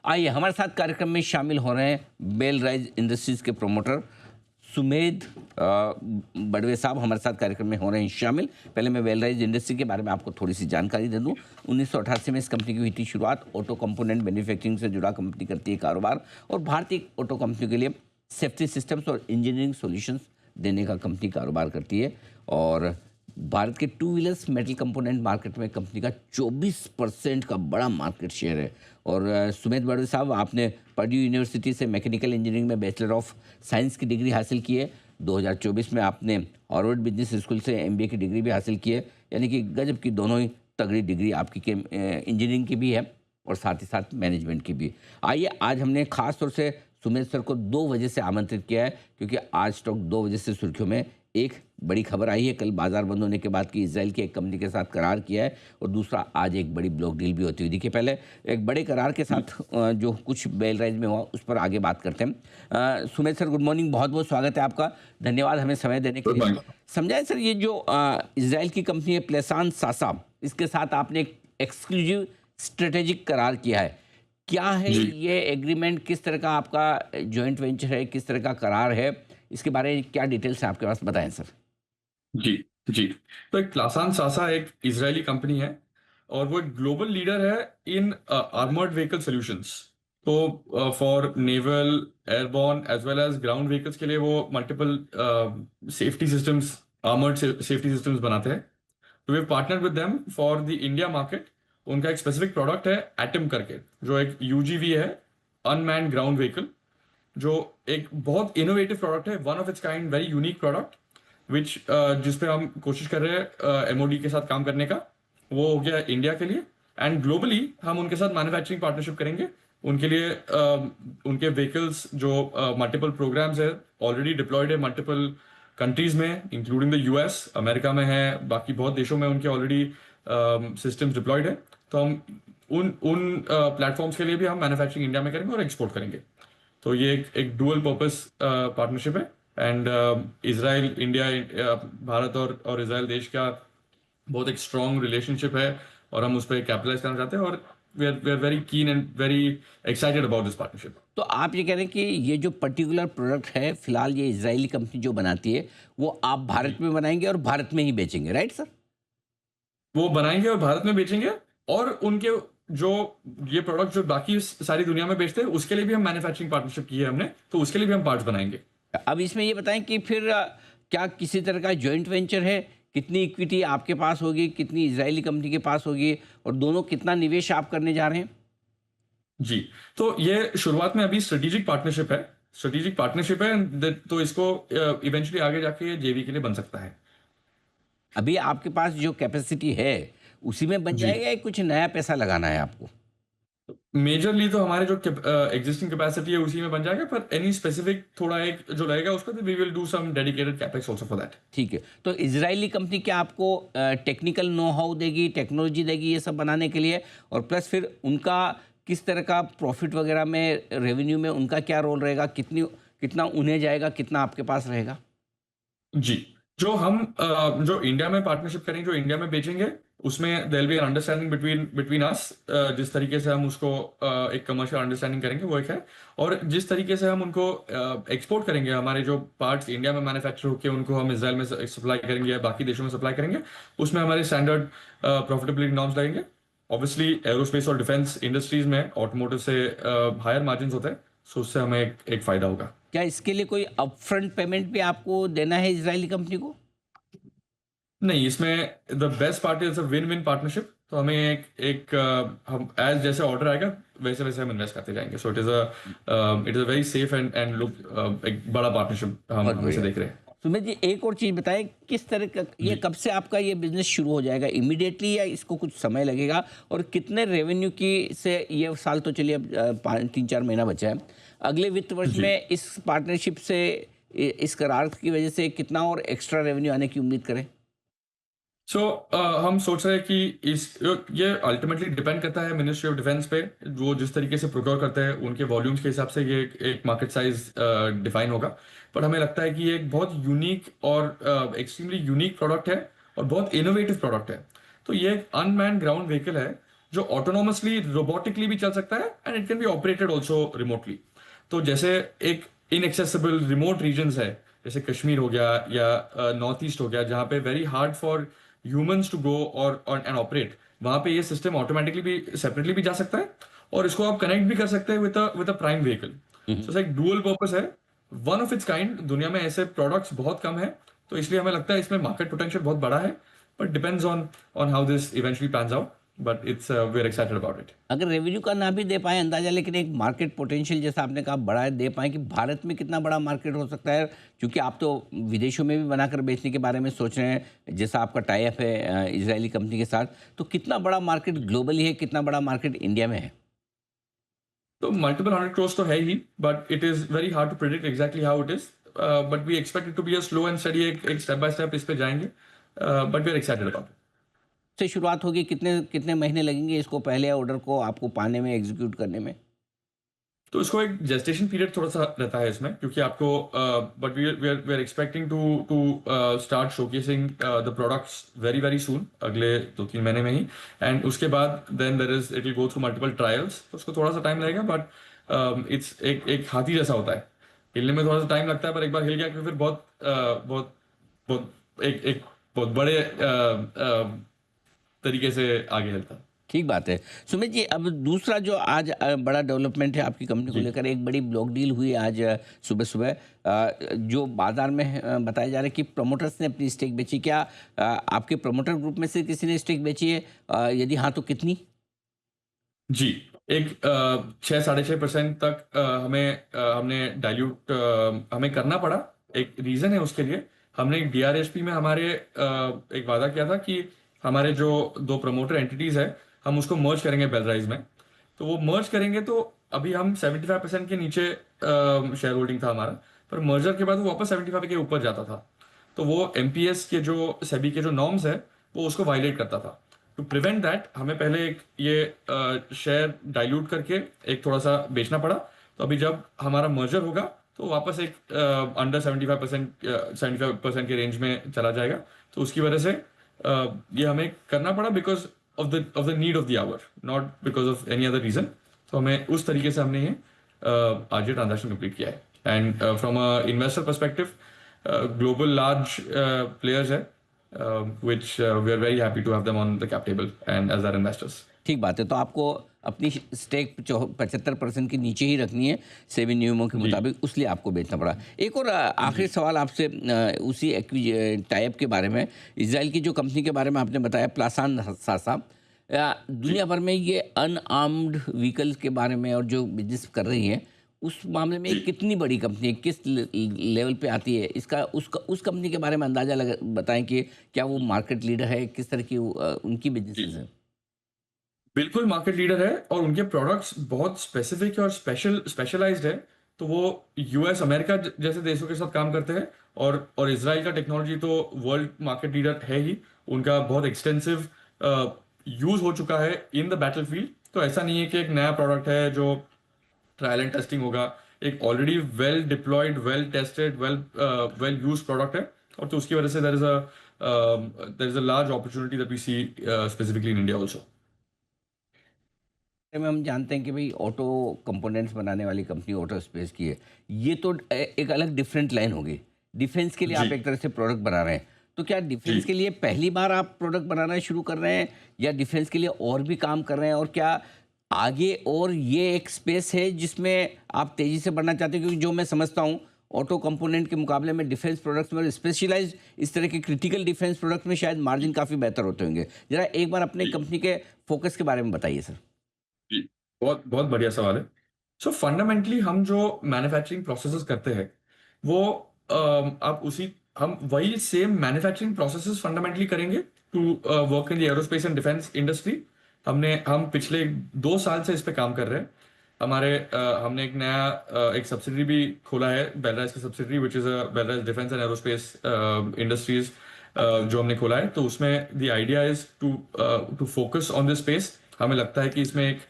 आइए हमारे साथ कार्यक्रम में शामिल हो रहे हैं बेल राइज इंडस्ट्रीज के प्रोमोटर सुमेध बड़वे साहब हमारे साथ कार्यक्रम में हो रहे हैं शामिल। पहले मैं बेल राइज इंडस्ट्री के बारे में आपको थोड़ी सी जानकारी दे दूं। 1988 में इस कंपनी की हुई थी शुरुआत। ऑटो कंपोनेंट मैन्युफैक्चरिंग से जुड़ा कंपनी करती है कारोबार और भारतीय ऑटो कंपनी के लिए सेफ्टी सिस्टम्स और इंजीनियरिंग सॉल्यूशंस देने का कंपनी कारोबार करती है। और भारत के two wheelers metal component market में कंपनी का 24% का बड़ा मार्केट शेयर है। और सुमेध बड़वे साहब, आपने पर्ड्यू यूनिवर्सिटी से मैकेनिकल इंजीनियरिंग में बैचलर ऑफ साइंस की डिग्री हासिल की है। 2024 में आपने हार्वर्ड बिजनेस स्कूल से एमबीए की डिग्री भी हासिल की है, यानी कि गजब की दोनों ही तगड़ी डिग्री आपकी के इंजीनियरिंग की भी है और साथ ही साथ मैनेजमेंट की भी। आइए, आज हमने खास तौर से सुमेध सर को 2 वजह से आमंत्रित किया है, क्योंकि आज स्टॉक 2 वजह से सुर्खियों में। एक बड़ी खबर आई है कल बाजार बंद होने के बाद कि इजराइल की एक कंपनी के साथ करार किया है, और दूसरा आज एक बड़ी ब्लॉक डील भी होती हुई दिखी। पहले एक बड़े करार के साथ जो कुछ बेल राइज में हुआ उस पर आगे बात करते हैं। सुमेध सर, गुड मॉर्निंग, बहुत बहुत स्वागत है आपका। धन्यवाद हमें समय देने के लिए। समझाएं सर, ये जो इजराइल की कंपनी है प्लेसान सासा, इसके साथ आपने एक एक्सक्लूसिव स्ट्रेटेजिक करार किया है। क्या है ये एग्रीमेंट, किस तरह का आपका जॉइंट वेंचर है, किस तरह का करार है, इसके बारे में क्या डिटेल्स हैं आपके पास, बताएं सर। जी जी। तो एक प्लासान सासा एक इजरायली कंपनी है और वो एक ग्लोबल लीडर है इन आर्मर्ड व्हीकल सॉल्यूशंस। तो for naval, airborne as well as ground vehicles के लिए वो multiple safety systems, armoured safety systems बनाते हैं। तो we partner with them for the India market. उनका एक स्पेसिफिक प्रोडक्ट है एटम करके, जो एक यूजीवी है, अनमैन्ड ग्राउंड व्हीकल, जो एक बहुत इनोवेटिव प्रोडक्ट है, one of its kind, very unique product, which जिस पे हम कोशिश कर रहे हैं एमओडी के साथ काम करने का। वो हो गया इंडिया के लिए, एंड ग्लोबली हम उनके साथ मैन्युफैक्चरिंग पार्टनरशिप करेंगे उनके लिए। उनके व्हीकल्स जो मल्टीपल प्रोग्राम्स है, ऑलरेडी डिप्लॉयड है मल्टीपल कंट्रीज में, इंक्लूडिंग द यूएस, अमेरिका में है, बाकी बहुत देशों में उनके ऑलरेडी सिस्टम्स डिप्लॉयड है। तो हम उन प्लेटफॉर्म्स के लिए भी हम मैन्युफैक्चरिंग इंडिया में करेंगे और एक्सपोर्ट करेंगे। तो ये एक डुअल पर्पस पार्टनरशिप है। एंड इजराइल, इंडिया, भारत और इजराइल देश का बहुत एक स्ट्रॉन्ग रिलेशनशिप है और हम उस पर कैपिटलाइज करना चाहते हैं, और we are very keen and very excited about this partnership. तो आप ये कह रहे हैं कि ये जो पर्टिकुलर प्रोडक्ट है, फिलहाल ये इजरायली कंपनी जो बनाती है, वो आप भारत में बनाएंगे और भारत में ही बेचेंगे, राइट सर? वो बनाएंगे और भारत में बेचेंगे, और उनके जो ये प्रोडक्ट जो बाकी सारी दुनिया में बेचते हैं उसके लिए भी हम मैन्युफैक्चरिंग पार्टनरशिप की है हमने, तो उसके लिए भी हम पार्ट्स बनाएंगे। अब इसमें ये बताएं कि फिर क्या किसी तरह का जॉइंट वेंचर है? कितनी इक्विटी आपके पास होगी, कितनी इजरायली कंपनी के पास होगी, और दोनों कितना निवेश आप करने जा रहे हैं? जी, तो ये शुरुआत में अभी स्ट्रेटेजिक पार्टनरशिप है। तो इसको इवेंचुअली आगे जाके जेवी के लिए बन सकता है। अभी आपके पास जो कैपेसिटी है उसी में बन जी, जाएगा या कुछ नया पैसा लगाना है आपको? मेजरली तो हमारे जो एग्जिस्टिंग कैपेसिटी है उसी में बन जाएगा, पर एनी स्पेसिफिक थोड़ा एक जो लगेगा उसका, we will do some dedicated capex also for that. ठीक है। तो इजरायली कंपनी क्या आपको टेक्निकल नो हाउ देगी, टेक्नोलॉजी देगी ये सब बनाने के लिए, और प्लस फिर उनका किस तरह का प्रॉफिट वगैरह में, रेवेन्यू में उनका क्या रोल रहेगा, कितना उन्हें जाएगा, कितना आपके पास रहेगा? जी, जो इंडिया में पार्टनरशिप करेंगे, जो इंडिया में बेचेंगे, उसमें there be an understanding between us. जिस तरीके से हम उसको एक कमर्शियल अंडरस्टैंडिंग करेंगे वो एक है, और जिस तरीके से हम उनको एक्सपोर्ट करेंगे, हमारे जो पार्ट्स इंडिया में मैन्युफैक्चर होकर उनको हम इसराइल में सप्लाई करेंगे या बाकी देशों में सप्लाई करेंगे, उसमें हमारे स्टैंडर्ड प्रॉफिटेबिलिटी नॉर्म्स लगेंगे। ऑब्वियसली एरोस्पेस और डिफेंस इंडस्ट्रीज में ऑटोमोटिव से हायर मार्जिन होते हैं, सो उससे हमें एक फायदा होगा। क्या इसके लिए कोई अपफ्रंट पेमेंट भी आपको देना है इजरायली कंपनी को? नहीं, इसमें the best part is a win win partnership. तो हमें हम एज जैसे ऑर्डर आएगा वैसे वैसे हम इन्वेस्ट करते जाएंगे। So it is a very safe and look एक बड़ा पार्टनरशिप हम बहुत हमेशा बढ़िया। देख रहे हैं। सुमित जी, एक और चीज़ बताएं, किस तरह का ये, जी, कब से आपका ये बिजनेस शुरू हो जाएगा, इमीडिएटली या इसको कुछ समय लगेगा? और कितने रेवेन्यू की से, ये साल तो चलिए अब 3-4 महीना बचा है, अगले वित्त वर्ष जी। में इस पार्टनरशिप से, इस करार की वजह से कितना और एक्स्ट्रा रेवेन्यू आने की उम्मीद करें? सो हम सोच रहे हैं कि ये अल्टीमेटली डिपेंड करता है मिनिस्ट्री ऑफ डिफेंस पे, जो जिस तरीके से प्रोक्योर करते हैं उनके वॉल्यूम्स के हिसाब से ये एक मार्केट साइज डिफाइन होगा। पर हमें लगता है कि ये एक बहुत यूनिक और एक्सट्रीमली यूनिक प्रोडक्ट है और बहुत इनोवेटिव प्रोडक्ट है। तो ये एक अनमैन्ड ग्राउंड व्हीकल है जो ऑटोनोमसली रोबोटिकली भी चल सकता है and it can be operated also remotely. तो जैसे एक इनएक्सेसिबल रिमोट रीजन्स है, जैसे कश्मीर हो गया या नॉर्थ ईस्ट हो गया, जहाँ पे very hard for humans to go और एंड ऑपरेट, वहाँ पे ये सिस्टम ऑटोमेटिकली भी सेपरेटली भी जा सकता है, और इसको आप कनेक्ट भी कर सकते हैं विद अ प्राइम व्हीकल। सो एक डुअल पर्पस है, वन ऑफ इट्स काइंड, दुनिया में ऐसे प्रोडक्ट्स बहुत कम है, तो इसलिए हमें लगता है इसमें मार्केट पोटेंशियल बहुत बड़ा है, but depends on how this eventually pans out, but it's we are excited about it. अगर रेवेन्यू का ना भी दे पाए अंदाजा, लेकिन एक मार्केट पोटेंशियल जैसा आपने कहा बड़ा है, दे पाए कि भारत में कितना बड़ा मार्केट हो सकता है, क्योंकि आप तो विदेशों में भी बनाकर बेचने के बारे में सोच रहे हैं, जैसा आपका टाई अप है इजरायली कंपनी के साथ, तो कितना बड़ा मार्केट ग्लोबली है, कितना बड़ा मार्केट इंडिया में है? तो मल्टीपल 100 crores तो है ही, but it is very hard to predict exactly how it is, but we expect it to be a slow and study, एक स्टेप बाय स्टेप इस पे जाएंगे, but we are excited about it. से शुरुआत होगी, कितने कितने महीने लगेंगे इसको, पहले ऑर्डर को आपको पाने में, एग्जीक्यूट करने में? तो इसको एक जेस्टेशन पीरियड थोड़ा सा रहता है इसमें, क्योंकि आपको, but we are expecting to to start showcasing the products very very soon, अगले 2-3 महीने में ही, एंड उसके बाद then there is it will go through multiple trials, तो उसको थोड़ा सा टाइम लगेगा, बट इट्स एक हाथी जैसा होता है, हिलने में थोड़ा सा टाइम लगता है, पर एक बार हिल गया कि फिर बहुत बहुत बहुत एक बहुत बड़े तरीके से आगे हिलता है। ठीक बात है। सुमित जी, अब दूसरा जो आज बड़ा डेवलपमेंट है आपकी कंपनी को जी लेकर, एक बड़ी ब्लॉक डील हुई आज सुबह सुबह, जो बाजार में बताया जा रहा है कि प्रमोटर्स ने अपनी स्टेक बेची। क्या आपके प्रमोटर ग्रुप में से किसी ने स्टेक बेची है? यदि हाँ तो कितनी? जी, एक 6-6.5% तक हमने डाइल्यूट हमें करना पड़ा। एक रीजन है उसके लिए, हमने एक डीआरएसपी में हमारे एक वादा किया था कि हमारे जो दो प्रमोटर एंटिटीज है, हम उसको मर्ज करेंगे बेलराइज में। तो वो मर्ज करेंगे तो अभी हम 75% के नीचे शेयर होल्डिंग था हमारा, पर मर्जर के बाद वो वापस 75 के ऊपर जाता था, तो वो एमपीएस के जो सेबी के जो नॉर्म्स है वो उसको वायलेट करता था। टू प्रिवेंट दैट हमें पहले एक ये शेयर डाइल्यूट करके एक थोड़ा सा बेचना पड़ा। तो अभी जब हमारा मर्जर होगा तो वापस एक अंडर 75% के रेंज में चला जाएगा। तो उसकी वजह से ये हमें करना पड़ा because of the need of the hour, not because of any other reason. तो हमें उस तरीके से हमने ये आज ये ट्रांजैक्शन कंप्लीट किया है। And from a investor perspective, global large players है, which we are very happy to have them on the cap table and as our investors. ठीक बात है। तो आपको अपनी स्टेक 75% के नीचे ही रखनी है सेबी नियमों के जी मुताबिक, उसलिए आपको बेचना पड़ा। एक और आखिरी जी सवाल आपसे, उसी टाइप के बारे में, इजराइल की जो कंपनी के बारे में आपने बताया, प्लासान सासा, जी दुनिया भर में ये अनआर्म्ड व्हीकल्स के बारे में और जो बिजनेस कर रही है, उस मामले में ये जी कितनी बड़ी कंपनी है, किस लेवल पे आती है, इसका उस कंपनी के बारे में अंदाजा बताएं कि क्या वो मार्केट लीडर है, किस तरह की उनकी जी बिजनेसेस है? बिल्कुल मार्केट लीडर है, और उनके प्रोडक्ट्स बहुत स्पेसिफिक है और स्पेशलाइज्ड है। तो वो यूएस अमेरिका जैसे देशों के साथ काम करते हैं, और इसराइल का टेक्नोलॉजी तो वर्ल्ड मार्केट लीडर है ही। उनका बहुत एक्सटेंसिव यूज हो चुका है इन द बैटलफील्ड। तो ऐसा नहीं है कि एक नया प्रोडक्ट है जो ट्रायल एंड टेस्टिंग होगा, एक already well deployed, well tested, well use product है। और तो उसकी वजह से there is a large opportunity that we see specifically in India also. में हम जानते हैं कि भाई ऑटो कंपोनेंट्स बनाने वाली कंपनी ऑटो स्पेस की है, ये तो एक अलग डिफरेंट लाइन होगी। डिफेंस के लिए जी आप एक तरह से प्रोडक्ट बना रहे हैं, तो क्या जी डिफेंस के लिए पहली बार आप प्रोडक्ट बनाना शुरू कर रहे हैं, या डिफेंस के लिए और भी काम कर रहे हैं, और क्या आगे और ये एक स्पेस है जिसमें आप तेज़ी से बढ़ना चाहते हैं? क्योंकि जो मैं समझता हूँ, ऑटो कंपोनेंट के मुकाबले में डिफेंस प्रोडक्ट्स में, स्पेशलाइज्ड इस तरह के क्रिटिकल डिफेंस प्रोडक्ट में शायद मार्जिन काफ़ी बेहतर होते होंगे। जरा एक बार अपने जी कंपनी के फोकस के बारे में बताइए सर। जी बहुत बहुत बढ़िया सवाल है। सो फंडामेंटली हम जो मैन्युफैक्चरिंग प्रोसेसेस करते हैं वो आप उसी हम वही सेम मैन्युफैक्चरिंग प्रोसेसेस फंडामेंटली करेंगे to work in the aerospace and defence industry. हम पिछले 2 साल से इस पे काम कर रहे हैं। हमने एक नया एक सब्सिडरी भी खोला है, बेलराइज की subsidiary, which is Belrise defence and aerospace industries, जो हमने खोला है। तो उसमें the idea is to focus on this space. हमें लगता है कि इसमें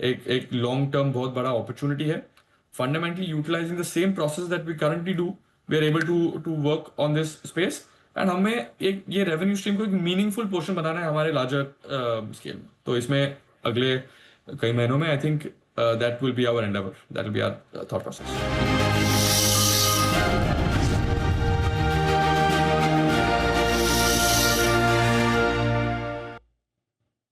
एक लॉन्ग टर्म बहुत बड़ा अपॉर्चुनिटी है। Fundamentally utilising the same process that we currently do, we are able to work on this space, and हमें एक ये रेवेन्यू स्ट्रीम को एक मीनिंगफुल पोर्शन बनाना है हमारे लार्जर स्केल में। तो इसमें अगले कई महीनों में I think that will be our endeavour, that will be our thought process.